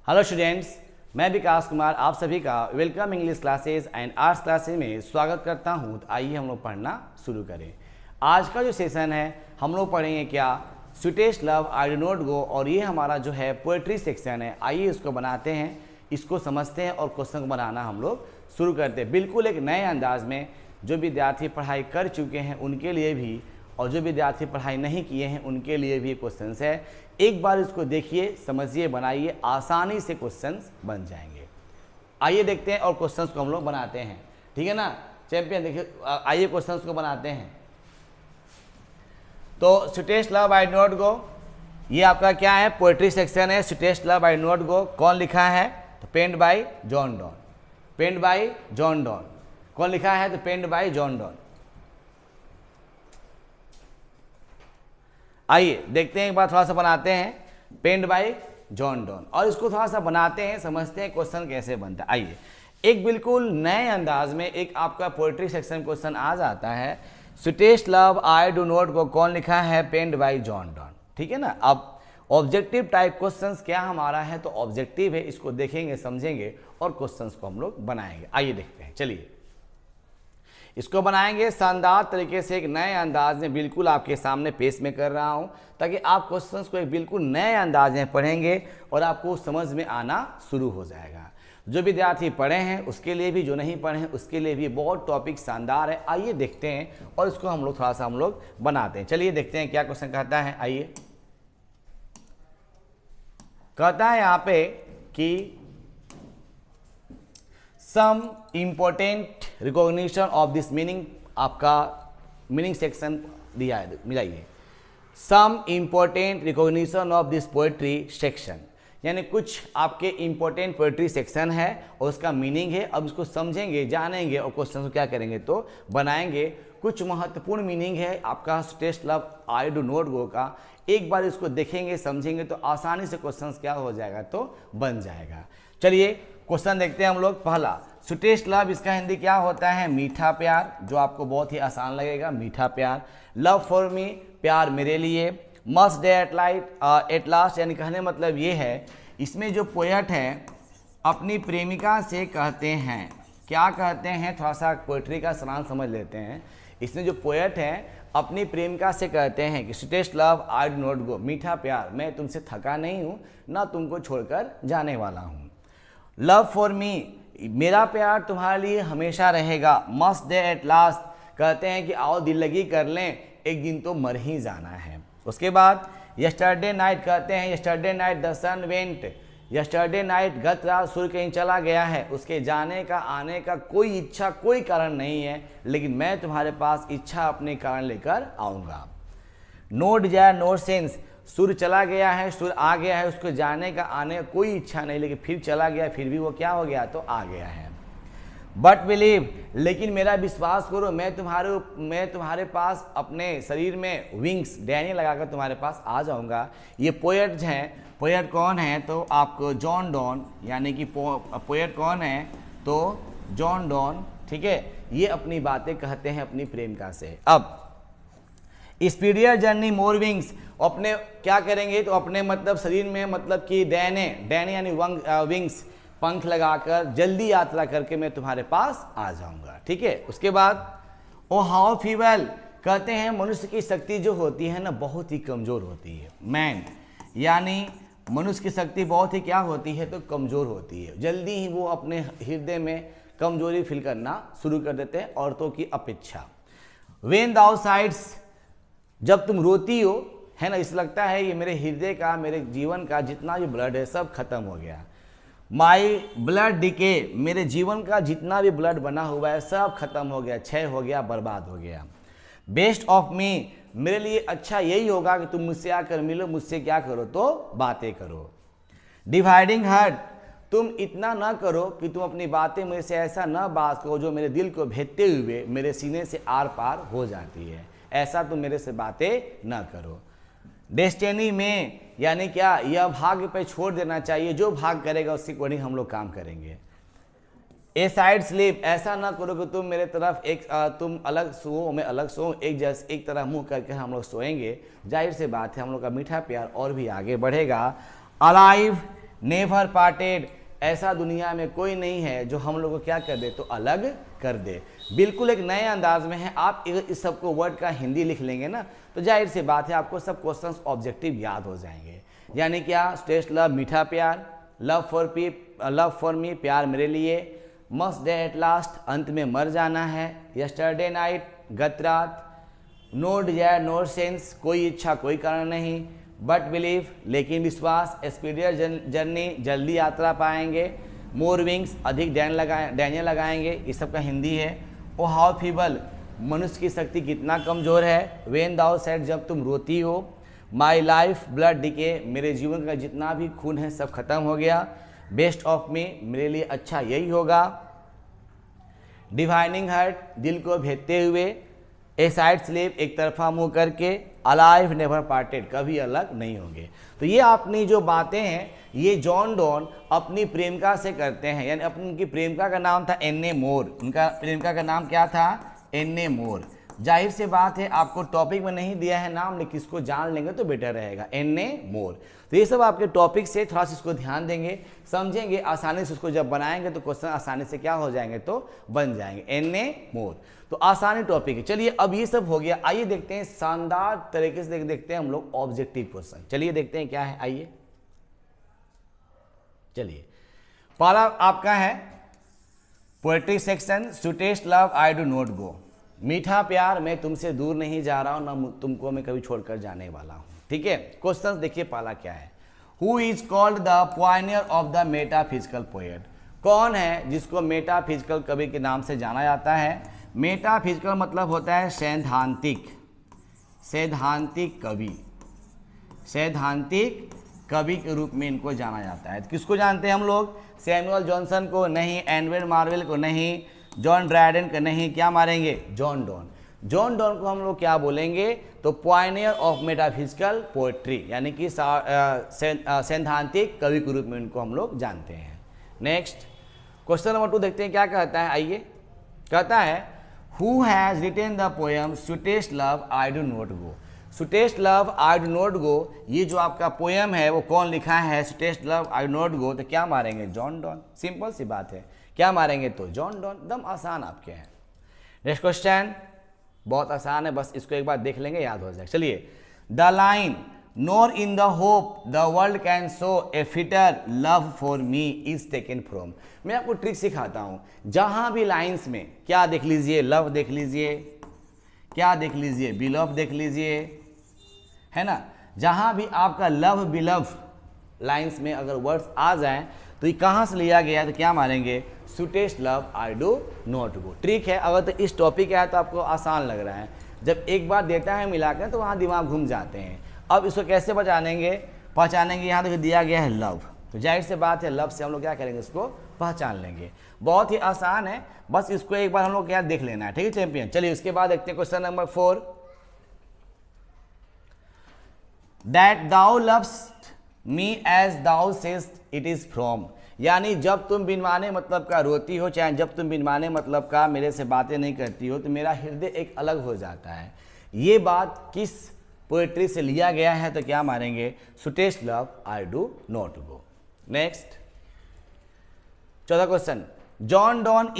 Hello students, मैं विकास कुमार आप सभी का welcome English classes and arts classes में स्वागत करता हूं। तो आइए हम लोग पढ़ना शुरू करें। आज का जो सेशन है हम लोग पढ़ेंगे क्या, sweetest love I do not गो, और ये हमारा जो है पोएट्री सेक्शन है। आइए इसको बनाते हैं, इसको समझते हैं और क्वेश्चन को बनाना हम लोग शुरू करते हैं, बिल्कुल एक नए अंदाज में। जो विद्यार्थी पढ़ाई कर चुके हैं उनके लिए भी और जो विद्यार्थी पढ़ाई नहीं किए हैं उनके लिए भी क्वेश्चंस है। एक बार इसको देखिए, समझिए, बनाइए, आसानी से क्वेश्चंस बन जाएंगे। आइए देखते हैं और क्वेश्चंस को हम लोग बनाते हैं, ठीक है ना चैंपियन। देखिए आइए क्वेश्चंस को बनाते हैं। तो sweetest love I do not go, ये आपका क्या है, पोएट्री सेक्शन है। Sweetest love I do not go कौन लिखा है, तो penned by John Donne. Penned by John Donne कौन लिखा है, तो पेंड बाय जॉन डॉन। आइए देखते हैं, एक बार थोड़ा सा बनाते हैं, पेंड बाय जॉन डॉन, और इसको थोड़ा सा बनाते हैं, समझते हैं क्वेश्चन कैसे बनता है। आइए एक बिल्कुल नए अंदाज में एक आपका पोएट्री सेक्शन क्वेश्चन आ जाता है। Sweetest love I do not go कौन लिखा है, पेंड बाय जॉन डॉन, ठीक है ना। अब ऑब्जेक्टिव टाइप क्वेश्चंस क्या हमारा है, तो ऑब्जेक्टिव है, इसको देखेंगे, समझेंगे और क्वेश्चंस को हम लोग बनाएंगे। आइए देखते हैं, चलिए इसको बनाएंगे शानदार तरीके से, एक नए अंदाज में बिल्कुल आपके सामने पेश में कर रहा हूं, ताकि आप क्वेश्चंस को एक बिल्कुल नए अंदाज में पढ़ेंगे और आपको समझ में आना शुरू हो जाएगा। जो विद्यार्थी पढ़े हैं उसके लिए भी, जो नहीं पढ़े हैं उसके लिए भी बहुत टॉपिक शानदार है। आइए देखते हैं और इसको हम लोग थोड़ा सा हम लोग बनाते हैं। चलिए देखते हैं क्या क्वेश्चन कहता है। आइए कहता है यहाँ पे कि some important recognition of this meaning, आपका मीनिंग सेक्शन दिया है, मिलाइए। Some important recognition of this poetry section, यानी कुछ आपके इम्पोर्टेंट पोएट्री सेक्शन है और उसका मीनिंग है। अब इसको समझेंगे, जानेंगे और क्वेश्चन को क्या करेंगे, तो बनाएंगे। कुछ महत्वपूर्ण मीनिंग है आपका sweetest love I do not गो का। एक बार इसको देखेंगे, समझेंगे तो आसानी से क्वेश्चन क्या हो जाएगा, तो बन जाएगा। चलिए क्वेश्चन देखते हैं हम लोग। पहला, स्वीटेस्ट लव, इसका हिंदी क्या होता है, मीठा प्यार, जो आपको बहुत ही आसान लगेगा, मीठा प्यार। लव फॉर मी, प्यार मेरे लिए। मस्ट डे एट लास्ट, यानी कहने मतलब ये है, इसमें जो पोएट हैं अपनी प्रेमिका से कहते हैं, क्या कहते हैं, थोड़ा सा पोएट्री का सारांश समझ लेते हैं। इसमें जो पोएट हैं अपनी प्रेमिका से कहते हैं कि sweetest love I do not गो, मीठा प्यार, मैं तुमसे थका नहीं हूँ, ना तुमको छोड़कर जाने वाला हूँ। लव फॉर मी, मेरा प्यार तुम्हारे लिए हमेशा रहेगा। मस्ट डे एट लास्ट, कहते हैं कि आओ दिल लगी कर लें, एक दिन तो मर ही जाना है। उसके बाद यस्टरडे नाइट, कहते हैं yesterday night the sun went, yesterday night, गत रात सूर्य कहीं चला गया है, उसके जाने का आने का कोई इच्छा, कोई कारण नहीं है, लेकिन मैं तुम्हारे पास इच्छा अपने कारण लेकर आऊँगा। नो डिजायर नो सेंस, सूर्य चला गया है, सूर्य आ गया है, उसको जाने का, आने का कोई इच्छा नहीं, लेकिन फिर चला गया, फिर भी वो क्या हो गया, तो आ गया है। बट बिलीव, लेकिन मेरा विश्वास करो, मैं तुम्हारे पास अपने शरीर में विंग्स, डैनी लगाकर तुम्हारे पास आ जाऊंगा। ये पोएट हैं, पोएट कौन है, तो आपको जॉन डॉन, यानी कि पोएट कौन है, तो जॉन डॉन, ठीक है। ये अपनी बातें कहते हैं अपनी प्रेमिका से। अब स्पीडियर जर्नी मोर विंग्स, अपने क्या करेंगे, तो अपने मतलब शरीर में, मतलब कि डैने यानी विंग्स, पंख लगाकर जल्दी यात्रा करके मैं तुम्हारे पास आ जाऊंगा, ठीक है। उसके बाद ओ हाउ फीबल, कहते हैं मनुष्य की शक्ति जो होती है ना, बहुत ही कमज़ोर होती है। मैन, यानी मनुष्य की शक्ति बहुत ही क्या होती है, तो कमज़ोर होती है, जल्दी ही वो अपने हृदय में कमजोरी फील करना शुरू कर देते हैं औरतों की अपेक्षा। वेन दाउ साइड्स, जब तुम रोती हो, है ना, इस लगता है ये मेरे हृदय का, मेरे जीवन का जितना भी ब्लड है सब खत्म हो गया। माई ब्लड डिके, मेरे जीवन का जितना भी ब्लड बना हुआ है सब खत्म हो गया, क्षय हो गया, बर्बाद हो गया। बेस्ट ऑफ मी, मेरे लिए अच्छा यही होगा कि तुम मुझसे आकर मिलो, मुझसे क्या करो, तो बातें करो। डिवाइडिंग हार्ट, तुम इतना ना करो कि तुम अपनी बातें मेरे से ऐसा ना बात करो जो मेरे दिल को भेदते हुए मेरे सीने से आर पार हो जाती है, ऐसा तुम मेरे से बातें ना करो। डेस्टिनी में, यानी क्या, यह भाग्य पे छोड़ देना चाहिए, जो भाग करेगा उसके अकॉर्डिंग हम लोग काम करेंगे। ए साइड स्लीप, ऐसा ना करो कि तुम मेरे तरफ तुम अलग सो, मैं अलग सो, एक तरह मुंह करके हम लोग सोएंगे। जाहिर से बात है हम लोग का मीठा प्यार और भी आगे बढ़ेगा। अलाइव, नेवर पार्टेड, ऐसा दुनिया में कोई नहीं है जो हम लोग को क्या कर दे, तो अलग कर दे। बिल्कुल एक नए अंदाज में है। आप इस सबको वर्ड का हिंदी लिख लेंगे ना, तो जाहिर सी बात है आपको सब क्वेश्चंस ऑब्जेक्टिव याद हो जाएंगे। यानी क्या, टेस्ट लव मीठा प्यार, लव फॉर मी प्यार मेरे लिए, मस्ट डे एट लास्ट अंत में मर जाना है, यस्टरडे नाइट गत रात, नो डिजायर नो सेंस कोई इच्छा कोई कारण नहीं, बट बिलीव लेकिन विश्वास, स्पीडियर जर्नी जल्दी यात्रा पाएंगे, मोर विंग्स अधिक डैनियल लगाएंगे, ये सब का हिंदी है। ओ हाउ फीबल मनुष्य की शक्ति कितना कमज़ोर है, वेन दाउ सेड जब तुम रोती हो, माई लाइफ ब्लड डिके मेरे जीवन का जितना भी खून है सब खत्म हो गया, बेस्ट ऑफ मी मेरे लिए अच्छा यही होगा, डिवाइनिंग हार्ट दिल को भेदते हुए, ए साइड स्लीप एक तरफा मुंह करके, अलाइव नेवर पार्टेड कभी अलग नहीं होंगे। तो ये अपनी जो बातें हैं ये जॉन डॉन अपनी प्रेमिका से करते हैं। यानी अपनी उनकी प्रेमिका का नाम था एन्ने मोर, उनका प्रेमिका का नाम क्या था, एन्ने मोर। जाहिर से बात है आपको टॉपिक में नहीं दिया है नाम, लेकिन इसको जान लेंगे तो बेटर रहेगा, एन्ने मोर। तो ये सब आपके टॉपिक से थोड़ा सा इसको ध्यान देंगे, समझेंगे, आसानी से उसको जब बनाएंगे तो क्वेश्चन आसानी से क्या हो जाएंगे, तो बन जाएंगे। एन्ने मोर तो आसानी टॉपिक है। चलिए अब ये सब हो गया, आइए देखते हैं शानदार तरीके से देखते हैं हम लोग ऑब्जेक्टिव क्वेश्चन। चलिए देखते हैं क्या है, आइए। चलिए पहला आपका है poetry section, sweetest love I do not गो, मीठा प्यार मैं तुमसे दूर नहीं जा रहा हूं, ना तुमको मैं कभी छोड़कर जाने वाला हूं। ठीक है, क्वेश्चन देखिए पहला क्या है, who is called the Pioneer of the metaphysical poet, कौन है जिसको मेटाफिजिकल कवि के नाम से जाना जाता है। मेटाफिजिकल मतलब होता है सैद्धांतिक, सैद्धांतिक कवि, सैद्धांतिक कवि के रूप में इनको जाना जाता है। तो किसको जानते हैं हम लोग, सैमुअल जॉनसन को नहीं, एडविन मार्वेल को नहीं, जॉन ड्रायडन को नहीं, क्या मारेंगे, जॉन डॉन। जॉन डॉन को हम लोग क्या बोलेंगे, तो पायनियर ऑफ मेटाफिजिकल पोएट्री, यानी कि सैद्धांतिक कवि के रूप में इनको हम लोग जानते हैं। नेक्स्ट क्वेश्चन नंबर 2 देखते हैं क्या कहता है, आइए। कहता है who has retain the poem sweetest love I do not go, sweetest love I do not go, ये जो आपका पोएम है वो कौन लिखा है, sweetest love I do not गो, तो क्या मारेंगे, जॉन डॉन। सिंपल सी बात है, क्या मारेंगे, तो जॉन डॉन। एकदम आसान आपके हैं। नेक्स्ट क्वेश्चन बहुत आसान है, बस इसको एक बार देख लेंगे याद हो जाएगा। चलिए, the line NOR in the hope the world can show A fitter love for me is taken from, मैं आपको ट्रिक सिखाता हूं। जहां भी लाइंस में क्या देख लीजिए, लव देख लीजिए, क्या देख लीजिए, बिलव देख लीजिए, है ना। जहां भी आपका लव बिलव लाइंस में अगर वर्ड्स आ जाएं तो ये कहाँ से लिया गया, तो क्या मारेंगे, sweetest love I do not go. Trick है, अगर तो इस टॉपिक है तो आपको आसान लग रहा है, जब एक बार देता है मिलाकर तो वहाँ दिमाग घूम जाते हैं। अब इसको कैसे पहचानेंगे, यहाँ तो दिया गया है लव, तो जाहिर से बात है लव से हम लोग क्या करेंगे, इसको पहचान लेंगे। बहुत ही आसान है, बस इसको एक बार हम लोग क्या देख लेना है। ठीक है चैंपियन। चलिए उसके बाद देखते हैं question number 4, that thou lovest me as thou sayest it is from, यानी जब तुम बिन माने मतलब का रोती हो, चाहे जब तुम बिन माने मतलब का मेरे से बातें नहीं करती हो, तो मेरा हृदय एक अलग हो जाता है। ये बात किस पोएट्री से लिया गया है, तो क्या मारेंगे, sweetest love I do not go. Next चौथा question, John Donne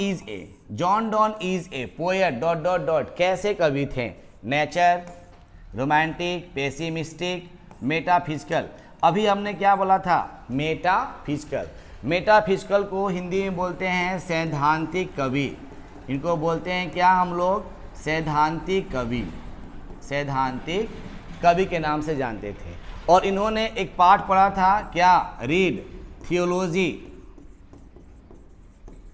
is a poet dot dot dot, कैसे कवि थे, नेचर, रोमांटिक, पेसिमिस्टिक, मेटाफिजिकल। अभी हमने क्या बोला था, मेटाफिजिकल। मेटाफिजिकल को हिंदी में बोलते हैं सैद्धांतिक कवि, इनको बोलते हैं क्या हम लोग, सैद्धांतिक कवि, सैद्धांतिक कवि के नाम से जानते थे। और इन्होंने एक पाठ पढ़ा था क्या, रीड थियोलॉजी,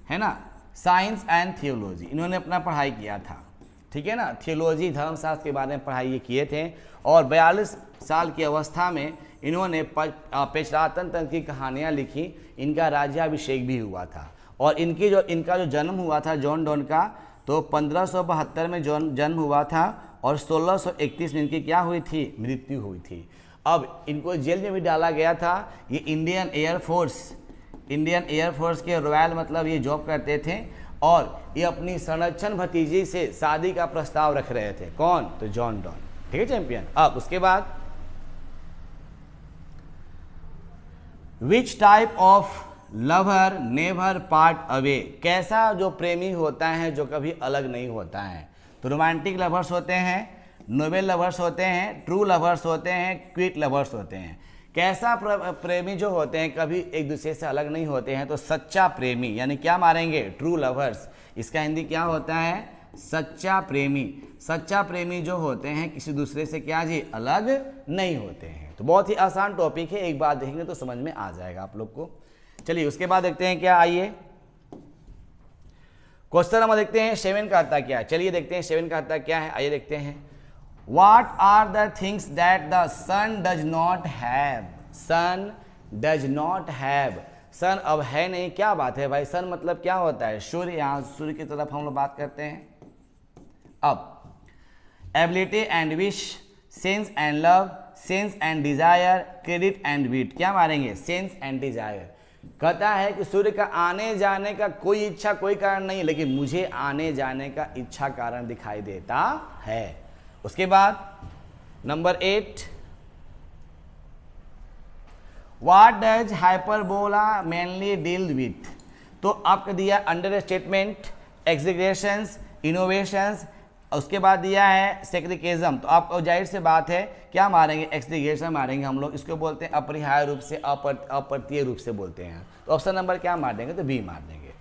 है ना, साइंस एंड थियोलॉजी, इन्होंने अपना पढ़ाई किया था। ठीक है ना, थियोलॉजी धर्मशास्त्र के बारे में पढ़ाई ये किए थे। और 42 साल की अवस्था में इन्होंने पेचरातन तंत्र की कहानियाँ लिखी, इनका राज्याभिषेक भी हुआ था। और इनका जो जन्म हुआ था जॉन डॉन का, तो 1572 में जन्म हुआ था और 1631 में इनकी क्या हुई थी, मृत्यु हुई थी। अब इनको जेल में भी डाला गया था। ये इंडियन एयरफोर्स के रॉयल मतलब ये जॉब करते थे, और ये अपनी संरक्षण भतीजी से शादी का प्रस्ताव रख रहे थे। कौन, तो जॉन डॉन। ठीक है चैंपियन। अब उसके बाद which type of lover never part away, कैसा जो प्रेमी होता है जो कभी अलग नहीं होता है। तो रोमांटिक लवर्स होते हैं, नोबेल लवर्स होते हैं, ट्रू लवर्स होते हैं, क्विट लवर्स होते हैं। कैसा प्रेमी जो होते हैं कभी एक दूसरे से अलग नहीं होते हैं। तो सच्चा प्रेमी यानी क्या मारेंगे, ट्रू लवर्स। इसका हिंदी क्या होता है, सच्चा प्रेमी। सच्चा प्रेमी जो होते हैं किसी दूसरे से क्या जी, अलग नहीं होते हैं। तो बहुत ही आसान टॉपिक है, एक बार देखेंगे तो समझ में आ जाएगा आप लोग को। चलिए उसके बाद देखते हैं क्या, आइए क्वेश्चन नंबर देखते हैं 7 का आता क्या है। चलिए देखते हैं 7 का आता क्या है, आइए देखते हैं। What are the things that the sun does not have? Sun does not have. सन अब है नहीं, क्या बात है भाई, सन मतलब क्या होता है, सूर्य। यहाँ सूर्य की तरफ हम लोग बात करते हैं। अब ability and wish, sense and love, sense and desire, credit and wit, क्या मारेंगे, सेंस एंड डिजायर। कहता है कि सूर्य का आने जाने का कोई इच्छा कोई कारण नहीं, लेकिन मुझे आने जाने का इच्छा कारण दिखाई देता है। उसके बाद number 8, what does hyperbola mainly deal with. तो आपको दिया अंडर स्टेटमेंट, एग्जीग्रेशंस, इनोवेशंस, उसके बाद दिया है सेक्रिकेजम। तो आपको जाहिर से बात है क्या मारेंगे, एक्सग्रेगेशन मारेंगे हम लोग। इसको बोलते हैं अपरिहार्य रूप से, अप्रत्यय रूप से बोलते हैं। तो ऑप्शन नंबर क्या मार देंगे, तो बी मार देंगे।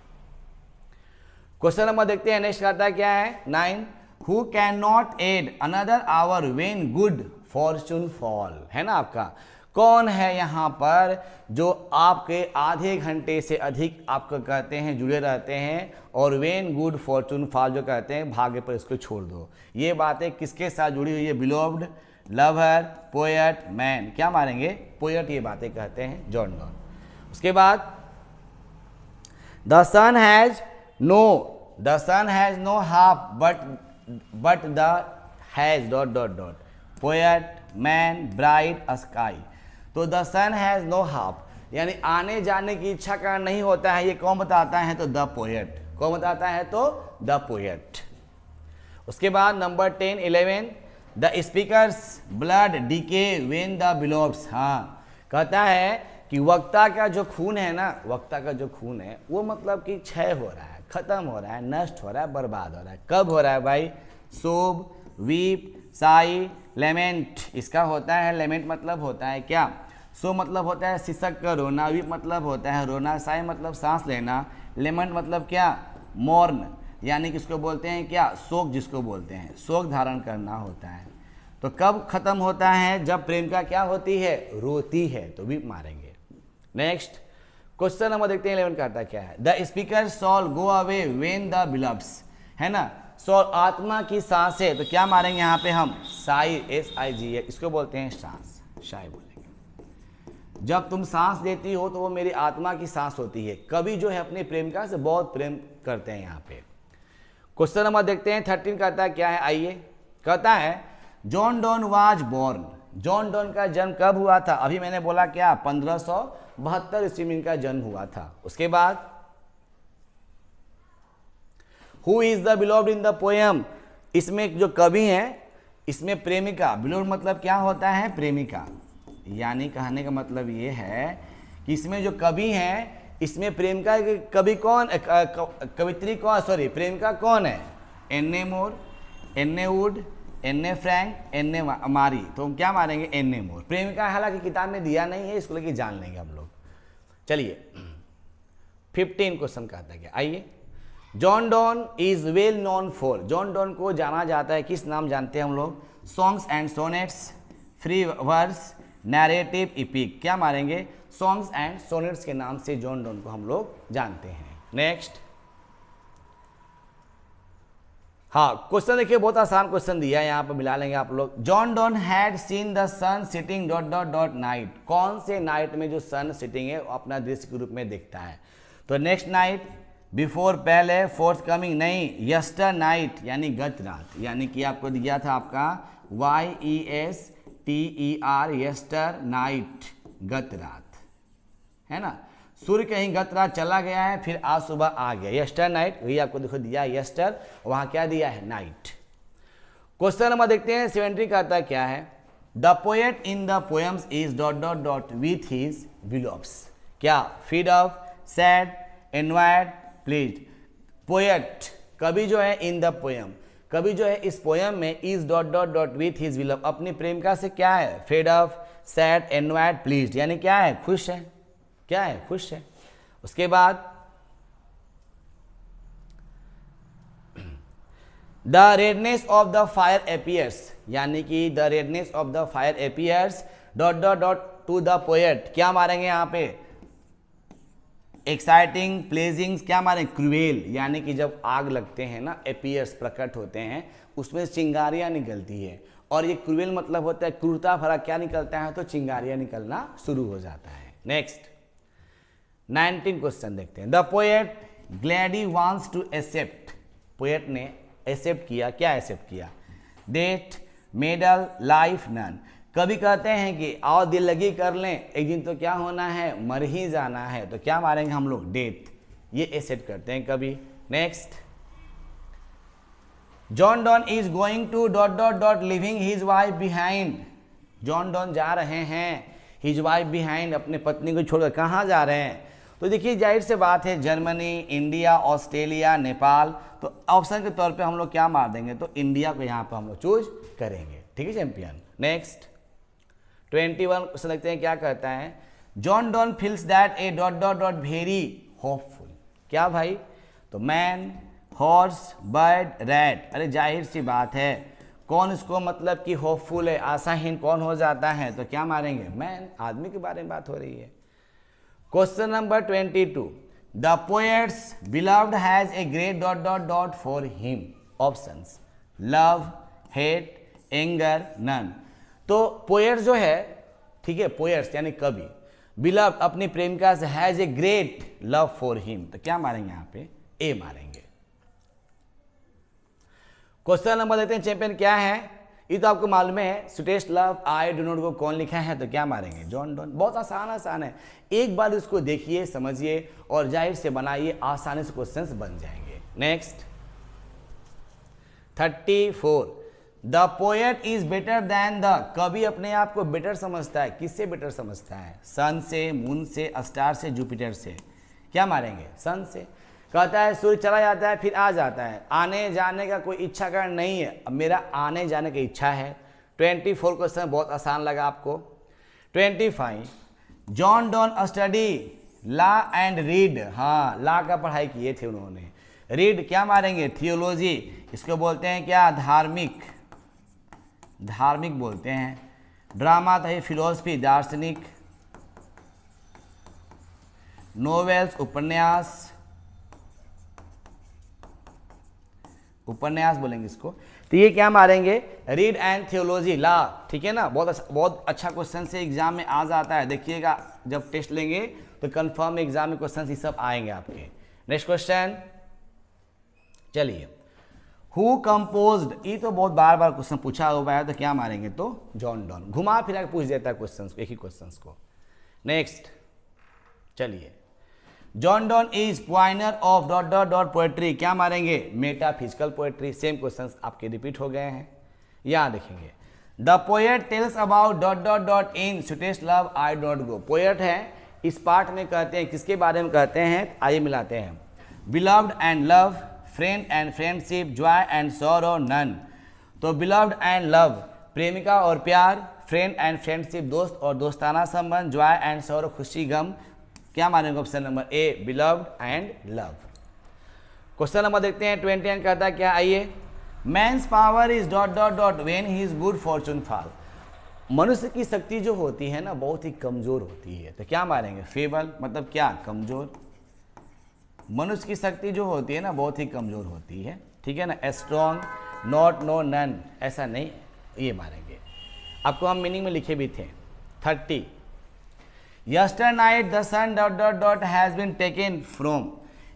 क्वेश्चन नंबर देखते हैं, नेक्स्ट आता क्या है 9, who can not add another hour when good fortune fall, है ना आपका। कौन है यहाँ पर जो आपके आधे घंटे से अधिक आपको कहते हैं जुड़े रहते हैं, और वेन गुड फॉर्चून फॉल जो कहते हैं भाग्य पर इसको छोड़ दो। ये बातें किसके साथ जुड़ी हुई है, बिलोव्ड, लवर, पोएट, मैन, क्या मारेंगे, पोएट, ये बातें कहते हैं जॉन डॉन। उसके बाद the sun has no half but the has dot dot dot, poet, man, bright, sky. तो the sun has no half यानी आने जाने की इच्छा का नहीं होता है, ये कौन बताता है, तो द पोएट। कौन बताता है, तो द पोएट। उसके बाद number 10, 11, the speakers blood decay when the beloveds. हाँ, कहता है कि वक्ता का जो खून है ना, वक्ता का जो खून है वो मतलब कि क्षय हो रहा है, खत्म हो रहा है, नष्ट हो रहा है, बर्बाद हो रहा है। कब हो रहा है भाई, सोब, वीप, साई, लेमेंट। इसका होता है लेमेंट मतलब होता है क्या, सो मतलब होता है सिसक कर रोना, वीप मतलब होता है रोना, साई मतलब सांस लेना, लेमेंट मतलब क्या, मौर्न, यानी किसको बोलते हैं क्या, शोक जिसको बोलते हैं, शोक धारण करना होता है। तो कब खत्म होता है, जब प्रेमिका क्या होती है, रोती है, तो वीप मारेंगे। नेक्स्ट क्वेश्चन नंबर देखते हैं 11 का आता क्या है। The speaker shall go away when the beloveds, है ना, सॉल आत्मा की सांस है, तो क्या मारेंगे यहाँ पे हम, साई, SIG, इसको बोलते हैं सांस, शाय बोलेंगे। जब तुम सांस लेती हो तो वो मेरी आत्मा की सांस होती है। कवि जो है अपनी प्रेमिका से बहुत प्रेम करते हैं यहाँ पे। क्वेश्चन नंबर देखते हैं 13 कहता है क्या है, आइए। कहता है John Donne was born, John Donne का जन्म कब हुआ था, अभी मैंने बोला क्या, 1572 ईस्वी में इनका जन्म हुआ था। उसके बाद who is the beloved in the poem, इसमें जो कवि हैं इसमें प्रेमिका, बिलोव्ड मतलब क्या होता है, प्रेमिका, यानी कहने का मतलब ये है कि इसमें जो कवि हैं इसमें प्रेमिका कवि कौन, कवित्री कौन, सॉरी प्रेमिका कौन है, एन्ने मोर, एन्ने वुड, एन्ने फ्रैंक, एन्ने मारी। तो हम क्या मारेंगे, एन्ने मोर। प्रेमिका हालांकि किताब में दिया नहीं है, इसको लेके जान लेंगे हम लोग। चलिए 15 क्वेश्चन का आता है क्या, आइए। John Donne is well known for, John Donne को जाना जाता है, किस नाम जानते हैं हम लोग, songs and sonnets, free verse, narrative, epic, क्या मारेंगे, सॉन्ग्स एंड सोनेट्स के नाम से जॉन डॉन को हम लोग जानते हैं। नेक्स्ट, हाँ क्वेश्चन देखिए, बहुत आसान क्वेश्चन दिया है, यहाँ पर मिला लेंगे आप लोग। John Donne had seen the sun sitting dot dot dot night, कौन से नाइट में जो सन सिटिंग है अपना दृश्य के रूप में देखता है, तो नेक्स्ट नाइट, बिफोर पहले, फोर्थ कमिंग नहीं, यस्टर नाइट यानी गत रात, यानी कि आपको दिया था आपका YESTER, यस्टर नाइट, गत रात, है ना। सूर्य कहीं गत रात चला गया है, फिर आज सुबह आ गया, यस्टर नाइट, वही आपको देखो दिया है यस्टर, वहां क्या दिया है, नाइट। क्वेश्चन नंबर देखते हैं 70 का आता क्या है। The poet in the poems is dot dot dot with his beloveds, क्या? Fed up, sad, invite, please. Poet, कवि जो है इन द पोयम, कवि जो है इस पोयम में is dot dot dot with his विलव, अपनी प्रेमिका से क्या है? Fed up, sad, envied, pleased, यानी क्या है? खुश है। क्या है? खुश है। उसके बाद the redness of the fire appears, यानी कि the redness of the fire appears dot dot dot to the poet, क्या मारेंगे यहाँ पे? एक्साइटिंग, प्लेजिंग, क्या मारे? क्रूएल, यानी कि जब आग लगते हैं ना, अपीयर्स, प्रकट होते हैं, उसमें चिंगारियां निकलती है, और ये क्रूएल मतलब होता है क्रूरता भरा, क्या निकलता है? तो चिंगारियां निकलना शुरू हो जाता है। नेक्स्ट 19 क्वेश्चन देखते हैं। The poet gladly wants to accept, poet ने एक्सेप्ट किया, क्या एक्सेप्ट किया? Death, medal, life, none. कभी कहते हैं कि आओ दिल लगी कर लें, एक दिन तो क्या होना है? मर ही जाना है, तो क्या मारेंगे हम लोग? डेथ। ये एक्सेप्ट करते हैं कभी। Next, John Donne is going to dot dot dot living his wife behind, John Donne जा रहे हैं हिज वाइफ बिहाइंड, अपने पत्नी को छोड़कर कहाँ जा रहे हैं? तो देखिए जाहिर से बात है, जर्मनी, इंडिया, ऑस्ट्रेलिया, नेपाल, तो ऑप्शन के तौर पे हम लोग क्या मार देंगे? तो इंडिया को यहाँ पर हम लोग चूज करेंगे। ठीक है चैंपियन। नेक्स्ट 21 क्वेश्चन देखते हैं, क्या कहता है? John don feels that A dot dot dot very hopeful, क्या भाई? तो मैन, हॉर्स, बर्ड, रैट। अरे जाहिर सी बात है, कौन इसको मतलब कि होपफुल है, आशाहीन कौन हो जाता है? तो क्या मारेंगे? मैन, आदमी के बारे में बात हो रही है। Question number 22, the poet's beloved has a great dot dot dot for him. Options love, hate, anger, none. तो पोएट जो है, ठीक है, पोएट्स यानी कवि, बिलव्ड अपनी प्रेमिका से, has a great love for him, तो क्या मारेंगे यहाँ पे? ए मारेंगे। क्वेश्चन नंबर देखते हैं चैंपियन, क्या है? ये तो आपको मालूम है, sweetest love I do not go कौन लिखा है? तो क्या मारेंगे? John Donne. बहुत आसान है, एक बार इसको देखिए, समझिए और जाहिर से बनाइए, आसानी से क्वेश्चंस बन जाएंगे। Next 34, the poet is better than the, कवि अपने आप को बेटर समझता है, किससे बेटर समझता है? सन से, मून से, स्टार से, जुपिटर से। क्या मारेंगे? सन से। कहता है सूर्य चला जाता है फिर आ जाता है, आने जाने का कोई इच्छा कारण नहीं है, अब मेरा आने जाने की इच्छा है। 24 क्वेश्चन बहुत आसान लगा आपको। 25, John Donne study law and read, हाँ लॉ का पढ़ाई किए थे उन्होंने। रीड क्या मारेंगे? थियोलॉजी, इसको बोलते हैं क्या? धार्मिक, धार्मिक बोलते हैं। ड्रामा तो है फिलोसफी, दार्शनिक। नोवेल्स उपन्यास, उपन्यास बोलेंगे इसको। तो ये क्या मारेंगे? Read and theology, law. ठीक है ना, बहुत अच्छा क्वेश्चन से एग्जाम में आ जाता है। देखिएगा जब टेस्ट लेंगे तो कंफर्म एग्जाम में क्वेश्चन ये सब आएंगे आपके। नेक्स्ट क्वेश्चन, चलिए, हु कंपोज्ड, ये तो बहुत बार बार क्वेश्चन पूछा हुआ है, तो क्या मारेंगे? तो जॉन डॉन। घुमा फिरा के पूछ देता है क्वेश्चन, एक ही क्वेश्चन को। नेक्स्ट चलिए, John Donne is pioneer of dot dot dot poetry, क्या मारेंगे? Metaphysical poetry. सेम क्वेश्चंस आपके रिपीट हो गए हैं, यहाँ देखेंगे। The poet tells about dot dot dot in sweetest love I don't go, poet है इस पार्ट में कहते हैं, किसके बारे में कहते हैं? आइए मिलाते हैं। Beloved and love, friend and friendship, joy and sorrow, none. तो बिलव्ड एंड लव प्रेमिका और प्यार, फ्रेंड एंड फ्रेंडशिप दोस्त और दोस्ताना संबंध, जॉय एंड सॉरो खुशी गम। क्या मानेंगे? Option number A, beloved and love. Question number देखते हैं 21 कहता है क्या? आइए, man's power is dot dot dot when he is good fortune fall, मनुष्य की शक्ति जो होती है ना बहुत ही कमजोर होती है, तो क्या मारेंगे? फेबल, मतलब क्या? कमजोर। मनुष्य की शक्ति जो होती है ना बहुत ही कमजोर होती है, ठीक है ना। स्ट्रॉन्ग, नॉट, नो, नन, ऐसा नहीं, ये मारेंगे। आपको हम मीनिंग में लिखे भी थे। 30, yesternight the sun dot dot dot has been taken from,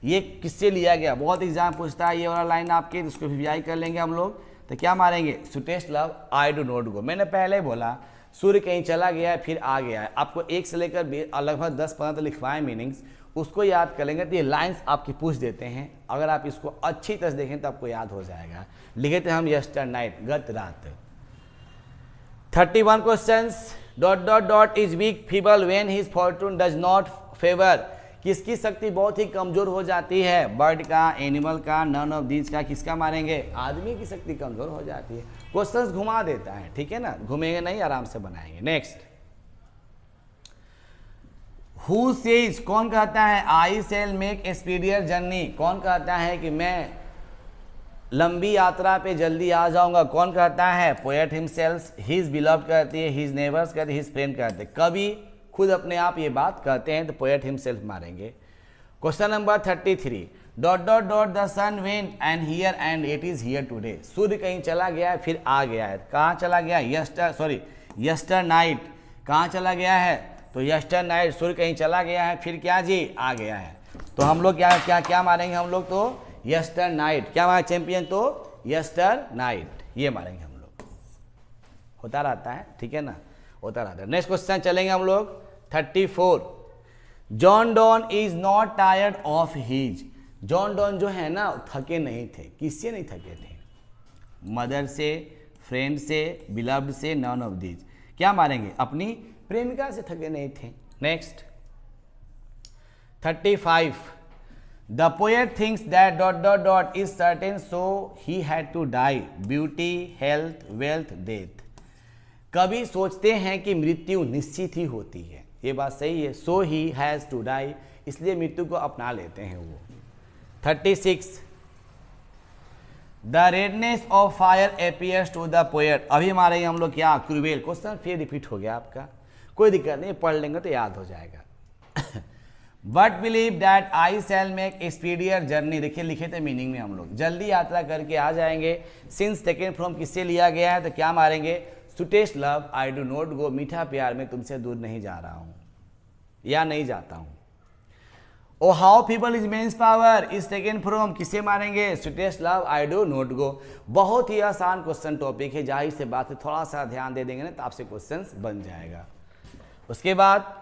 ये किससे लिया गया? बहुत एग्जाम पूछता है ये वाला लाइन आपके, इसको वीआई कर लेंगे हम लोग। तो क्या मारेंगे? Sweetest love I do not गो। मैंने पहले बोला सूर्य कहीं चला गया है फिर आ गया है, आपको एक से लेकर लगभग 10-15 तो लिखवाएं मीनिंग्स, उसको याद कर लेंगे तो ये लाइन्स आपकी पूछ देते हैं। अगर आप इसको अच्छी तरह देखें तो आपको याद हो जाएगा। लिखे थे हम यस्टर नाइट, गत रात। 31 questions, dot dot dot is weak feeble when his Fortune does not favour, किसकी शक्ति बहुत ही कमजोर हो जाती है? बर्ड का, एनिमल का, नन ऑफ दीज का, किसका मारेंगे? आदमी की शक्ति कमजोर हो जाती है। क्वेश्चंस घुमा देता है, ठीक है ना, घूमेंगे नहीं, आराम से बनाएंगे। नेक्स्ट, हु सेज, कौन कहता है आई शैल मेक एक्सपीडियर जर्नी, कौन कहता है कि मैं लंबी यात्रा पे जल्दी आ जाऊंगा? कौन कहता है? Poet himself. हिज बिलव्ड कहती है, हिज नेबर्स कहते हैं, हिज फ्रेंड कहते हैं। कभी खुद अपने आप ये बात कहते हैं तो पोएट हिमसेल्फ मारेंगे। Question number 33, dot dot dot the sun went and here and it is here today, सूर्य कहीं चला गया है फिर आ गया है। कहाँ चला गया? यस्टर नाइट। कहाँ चला गया है? तो यस्टर नाइट, सूर्य कहीं चला गया है फिर क्या जी? आ गया है। तो हम लोग क्या क्या क्या मारेंगे? हम लोग तो यस्टर नाइट। क्या मारे चैंपियन? तो यस्टर नाइट, ये मारेंगे हम लोग। होता रहता है, ठीक है ना, होता रहता है। नेक्स्ट क्वेश्चन चलेंगे हम लोग 34, John Donne is not tired of his, John Donne जो है ना थके नहीं थे। किससे नहीं थके थे? मदर से, फ्रेंड से, बिलव्ड से, नन ऑफ दीज। क्या मारेंगे? अपनी प्रेमिका से थके नहीं थे। Next 35, the poet thinks that dot dot dot is certain so he had to die, beauty, health, wealth, death. कवि सोचते हैं कि मृत्यु निश्चित ही होती है, ये बात सही है। So he has to die, इसलिए मृत्यु को अपना लेते हैं वो। 36, the redness of fire appears to the poet, अभी हमारे हम लोग क्या? क्रूवेल। क्वेश्चन फिर रिपीट हो गया आपका, कोई दिक्कत नहीं, पढ़ लेंगे तो याद हो जाएगा। But believe that I shall make speedier journey, देखिए लिखे थे मीनिंग में हम लोग, जल्दी यात्रा करके आ जाएंगे। सिंस टेकन फ्रॉम, किससे लिया गया है? तो क्या मारेंगे? Sweetest love I do not गो, मीठा प्यार में तुमसे दूर नहीं जा रहा हूँ या नहीं जाता हूँ। Oh how feeble is man's power is taken from, किससे मारेंगे? Sweetest love I do not go. बहुत ही आसान क्वेश्चन टॉपिक है, जाहिर से बात है, थोड़ा सा ध्यान दे देंगे ना तो आपसे क्वेश्चन बन जाएगा। उसके बाद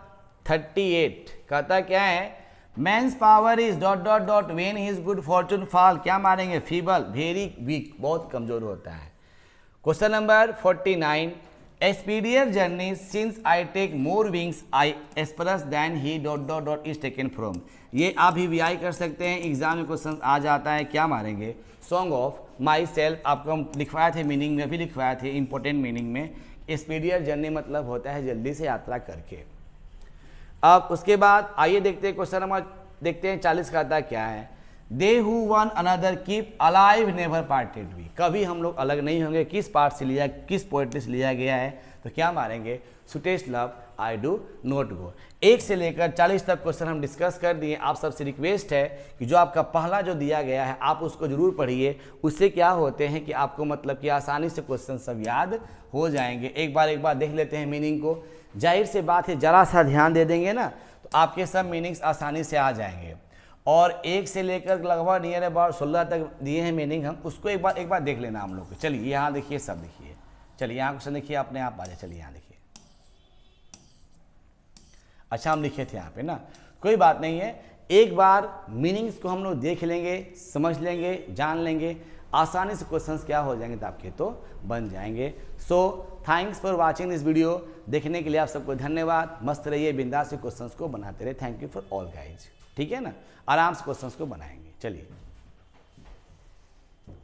38 कहता क्या है? Man's power is dot dot dot when his good fortune fall, क्या मारेंगे? फीबल, वेरी वीक, बहुत कमजोर होता है। Question number 49, speedier journey since I take more wings I spurs than he dot dot dot is taken from, ये आप ही we कर सकते हैं, एग्जाम में क्वेश्चन आ जाता है। क्या मारेंगे? सॉन्ग ऑफ माई सेल्फ, आपको हम लिखवाए थे, मीनिंग में भी लिखवाए थे, इंपॉर्टेंट मीनिंग में। एक्सपीडियर जर्नी मतलब होता है जल्दी से यात्रा करके। अब उसके बाद आइए देखते हैं क्वेश्चन नंबर, देखते हैं 40 का आता क्या है? They who one another keep alive never parted we, कभी हम लोग अलग नहीं होंगे। किस पार्ट से लिया, किस पोएट्री से लिया गया है? तो क्या मारेंगे? Sweetest love I do not गो। 1 से लेकर 40 तक क्वेश्चन हम डिस्कस कर दिए। आप सबसे रिक्वेस्ट है कि जो आपका पहला जो दिया गया है आप उसको जरूर पढ़िए, उससे क्या होते हैं कि आपको मतलब कि आसानी से क्वेश्चन सब याद हो जाएंगे। एक बार देख लेते हैं मीनिंग को, जाहिर से बात है जरा सा ध्यान दे देंगे ना तो आपके सब मीनिंग्स आसानी से आ जाएंगे। और 1 से लेकर लगभग नियर अबाउट 16 तक दिए हैं मीनिंग, हम उसको एक बार देख लेना हम लोग को। चलिए यहाँ देखिए, सब देखिए, चलिए यहाँ क्वेश्चन देखिए, अपने आप आ जाए। चलिए यहाँ देखिए, अच्छा हम लिखे थे यहाँ पे ना, कोई बात नहीं है, एक बार मीनिंग्स को हम लोग देख लेंगे, समझ लेंगे, जान लेंगे, आसानी से क्वेश्चंस क्या हो जाएंगे तो आपके तो बन जाएंगे। So thanks for watching this video, देखने के लिए आप सबको धन्यवाद। मस्त रहिए, बिंदास से क्वेश्चंस को बनाते रहे। Thank you for all guys, ठीक है ना, आराम से क्वेश्चंस को बनाएंगे। चलिए।